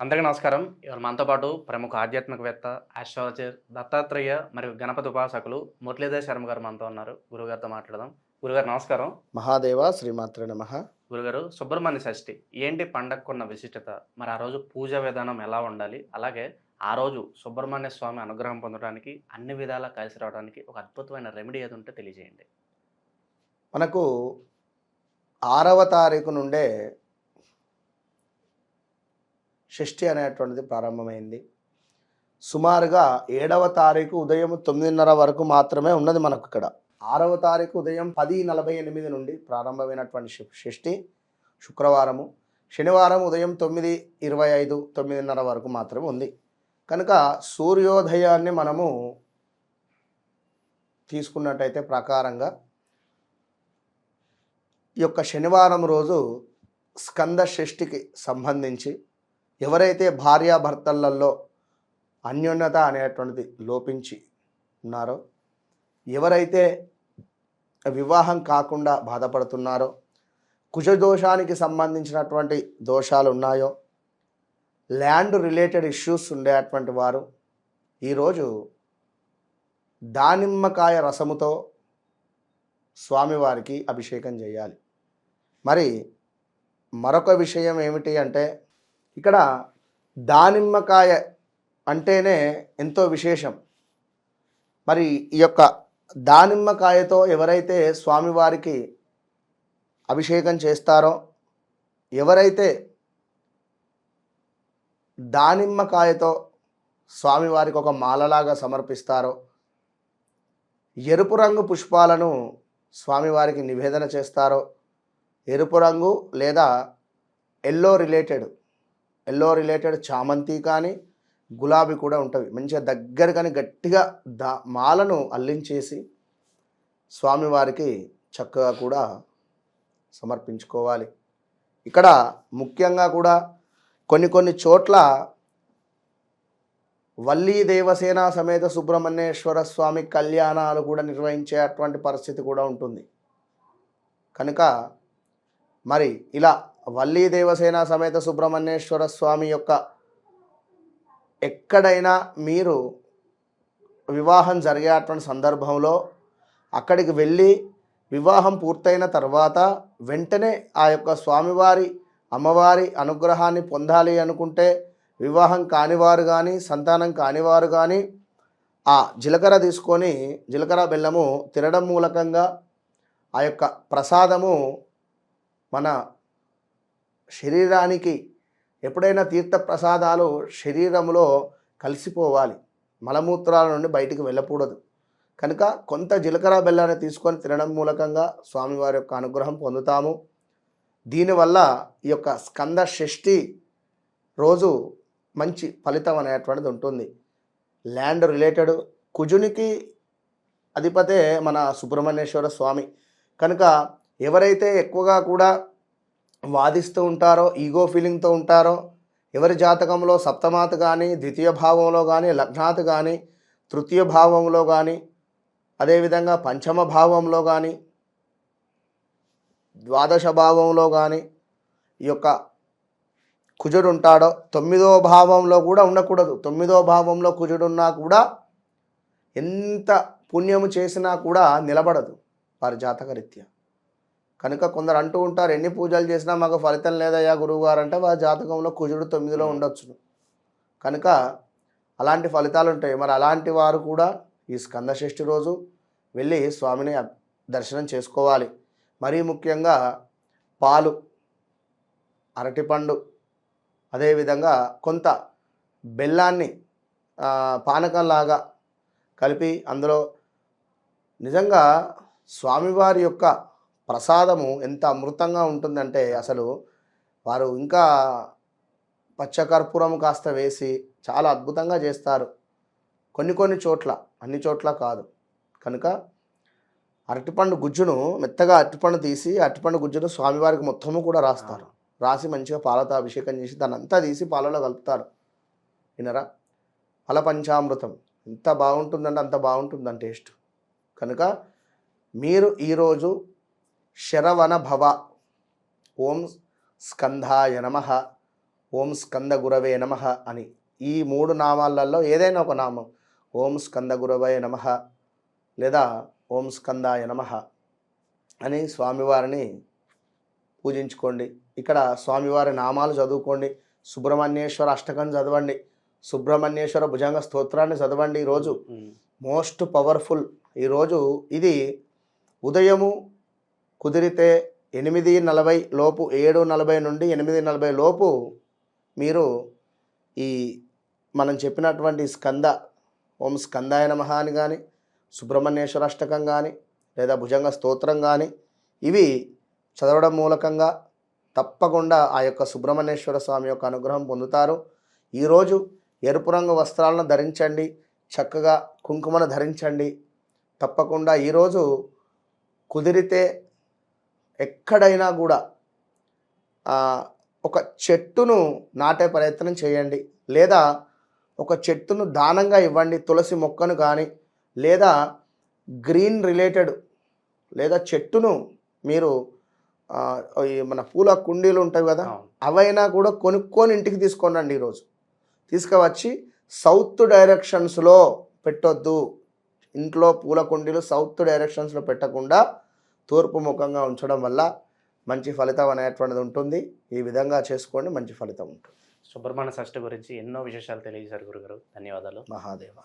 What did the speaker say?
అందరికీ నమస్కారం. ఇవాళ మనతో పాటు ప్రముఖ ఆధ్యాత్మికవేత్త, ఆస్ట్రాలజర్, దత్తాత్రేయ మరియు గణపతి ఉపాసకులు మురళీధర్ శర్మ గారు మనతో ఉన్నారు. గురుగారితో మాట్లాడదాం. గురుగారు నమస్కారం. మహాదేవ శ్రీమాత్రే నమః. గురుగారు, సుబ్రహ్మణ్య షష్ఠి ఏంటి పండగకున్న విశిష్టత? మరి ఆ రోజు పూజా విధానం ఎలా ఉండాలి? అలాగే ఆ రోజు సుబ్రహ్మణ్య స్వామి అనుగ్రహం పొందడానికి అన్ని విధాలా కలిసి రావడానికి ఒక అద్భుతమైన రెమెడీ ఏది ఉంటే తెలియజేయండి. మనకు 6వ తారీఖు నుండే షష్ఠి అనేటువంటిది ప్రారంభమైంది. సుమారుగా 7వ తారీఖు ఉదయం 9:30 వరకు మాత్రమే ఉన్నది మనకు ఇక్కడ. 6వ తారీఖు ఉదయం 10:48 నుండి ప్రారంభమైనటువంటి షష్ఠి శుక్రవారము. శనివారం ఉదయం 9:25, 9:30 వరకు మాత్రమే ఉంది. కనుక సూర్యోదయాన్ని మనము తీసుకున్నట్టయితే ప్రకారంగా ఈ యొక్క శనివారం రోజు స్కంద షష్ఠికి సంబంధించి ఎవరైతే భార్యాభర్తలలో అన్యోన్యత అనేటువంటిది లోపించి ఉన్నారో, ఎవరైతే వివాహం కాకుండా బాధపడుతున్నారో, కుజదోషానికి సంబంధించినటువంటి దోషాలు ఉన్నాయో, ల్యాండ్ రిలేటెడ్ ఇష్యూస్ ఉండేటువంటి వారు ఈరోజు దానిమ్మకాయ రసముతో స్వామివారికి అభిషేకం చేయాలి. మరి మరొక విషయం ఏమిటి అంటే, ఇక్కడ దానిమ్మకాయ అంటేనే ఎంతో విశేషం. మరి ఈ యొక్క దానిమ్మకాయతో ఎవరైతే స్వామివారికి అభిషేకం చేస్తారో, ఎవరైతే దానిమ్మకాయతో స్వామివారికి ఒక మాలలాగా సమర్పిస్తారో, ఎరుపు రంగు పుష్పాలను స్వామివారికి నివేదన చేస్తారో, ఎరుపు రంగు లేదా ఎల్లో రిలేటెడ్ చామంతి కానీ గులాబీ కూడా ఉంటుంది. మంచిగా దగ్గర కానీ గట్టిగా మాలను అల్లించేసి స్వామివారికి చక్కగా కూడా సమర్పించుకోవాలి. ఇక్కడ ముఖ్యంగా కూడా కొన్ని చోట్ల వల్లీ దేవసేన సమేత సుబ్రహ్మణ్యేశ్వర స్వామి కళ్యాణాలు కూడా నిర్వహించేటువంటి పరిస్థితి కూడా ఉంటుంది. కనుక మరి ఇలా వల్లీ దేవసేన సమేత సుబ్రహ్మణ్యేశ్వర స్వామి యొక్క ఎక్కడైనా మీరు వివాహం జరిగేటువంటి సందర్భంలో అక్కడికి వెళ్ళి వివాహం పూర్తయిన తర్వాత వెంటనే ఆ యొక్క స్వామివారి అమ్మవారి అనుగ్రహాన్ని పొందాలి అనుకుంటే, వివాహం కానివారు కానీ సంతానం కానివారు కానీ ఆ జీలకర్ర తీసుకొని జీలకర్ర బెల్లము తినడం మూలకంగా ఆ యొక్క ప్రసాదము మన శరీరానికి ఎప్పుడైనా తీర్థ ప్రసాదాలు శరీరంలో కలిసిపోవాలి, మలమూత్రాల నుండి బయటికి వెళ్ళకూడదు. కనుక కొంత జీలకర్ర బెల్లాన్ని తీసుకొని తినడం మూలకంగా స్వామివారి యొక్క అనుగ్రహం పొందుతాము. దీనివల్ల ఈ యొక్క స్కంద షష్ఠి రోజు మంచి ఫలితం అనేటువంటిది ఉంటుంది. ల్యాండ్ రిలేటెడ్ కుజునికి అధిపతే మన సుబ్రహ్మణ్యేశ్వర స్వామి. కనుక ఎవరైతే ఎక్కువగా కూడా వాదిస్తూ ఉంటారో, ఈగో ఫీలింగ్తో ఉంటారో, ఎవరి జాతకంలో సప్తమాత్ కానీ, ద్వితీయ భావంలో కానీ, లగ్నాత్ కానీ, తృతీయ భావంలో కానీ, అదేవిధంగా పంచమ భావంలో కానీ, ద్వాదశ భావంలో కానీ ఈ యొక్క కుజుడు ఉంటాడో, 9వ భావంలో కూడా ఉండకూడదు. 9వ భావంలో కుజుడున్నా కూడా ఎంత పుణ్యము చేసినా కూడా నిలబడదు వారి జాతకరీత్యా. కనుక కొందరు అంటూ ఉంటారు, ఎన్ని పూజలు చేసినా మాకు ఫలితం లేదయ్యా గురువుగారు అంటే వారి జాతకంలో కుజుడు 9లో ఉండొచ్చును. కనుక అలాంటి ఫలితాలు ఉంటాయి. మరి అలాంటి వారు కూడా ఈ స్కంద షష్ఠి రోజు వెళ్ళి స్వామిని దర్శనం చేసుకోవాలి. మరీ ముఖ్యంగా పాలు, అరటిపండు, అదేవిధంగా కొంత బెల్లాన్ని పానకంలాగా కలిపి అందులో నిజంగా స్వామివారి యొక్క ప్రసాదము ఎంత అమృతంగా ఉంటుందంటే అసలు వారు ఇంకా పచ్చకర్పూరం కాస్త వేసి చాలా అద్భుతంగా చేస్తారు. కొన్ని చోట్ల, అన్ని చోట్ల కాదు. కనుక అరటిపండు గుజ్జును మెత్తగా అరటిపండు తీసి అరటిపండు గుజ్జును స్వామివారికి మొత్తము కూడా రాస్తారు. రాసి మంచిగా పాలతో అభిషేకం చేసి దాన్ని అంతా తీసి పాలలో కలుపుతారు. వినరా, ఫల పంచామృతం ఎంత బాగుంటుందంటే అంత బాగుంటుందని టేస్ట్. కనుక మీరు ఈరోజు శరవణ భవ, ఓం స్కంధాయ నమః, ఓం స్కంద గురవే నమః అని ఈ 3 నామాలలో ఏదైనా ఒక నామం ఓం స్కంద గురవే నమః లేదా ఓం స్కందాయ నమః అని స్వామివారిని పూజించుకోండి. ఇక్కడ స్వామివారి నామాలు చదువుకోండి. సుబ్రహ్మణ్యేశ్వర అష్టకం చదవండి. సుబ్రహ్మణ్యేశ్వర భుజంగ స్తోత్రాన్ని చదవండి. ఈరోజు మోస్ట్ పవర్ఫుల్. ఈరోజు ఇది ఉదయము కుదిరితే 8:40 లోపు 7:40 నుండి 8:40 లోపు మీరు ఈ మనం చెప్పినటువంటి స్కంద ఓం స్కందాయ నమః అని కానీ సుబ్రహ్మణ్యేశ్వర అష్టకం కానీ లేదా భుజంగ స్తోత్రం కానీ ఇవి చదవడం మూలకంగా తప్పకుండా ఆ యొక్క సుబ్రహ్మణ్యేశ్వర స్వామి యొక్క అనుగ్రహం పొందుతారు. ఈరోజు ఎరుపు రంగు వస్త్రాలను ధరించండి. చక్కగా కుంకుమను ధరించండి. తప్పకుండా ఈరోజు కుదిరితే ఎక్కడైనా కూడా ఒక చెట్టును నాటే ప్రయత్నం చేయండి. లేదా ఒక చెట్టును దానంగా ఇవ్వండి. తులసి మొక్కను కానీ లేదా గ్రీన్ రిలేటెడ్ లేదా చెట్టును మీరు ఈ మన పూల కుండీలు ఉంటాయి కదా, అవైనా కూడా కొనుక్కొని ఇంటికి తీసుకోండి. ఈరోజు తీసుకువచ్చి సౌత్ డైరెక్షన్స్లో పెట్టొద్దు. ఇంట్లో పూల కుండీలు సౌత్ డైరెక్షన్స్లో పెట్టకుండా తూర్పు ముఖంగా ఉంచడం వల్ల మంచి ఫలితం అనేటువంటిది ఉంటుంది. ఈ విధంగా చేసుకోండి, మంచి ఫలితం ఉంటుంది. సుబ్రహ్మణ్య షష్ఠి గురించి ఎన్నో విశేషాలు తెలియజేశారు గురుగారు. ధన్యవాదాలు. మహాదేవ.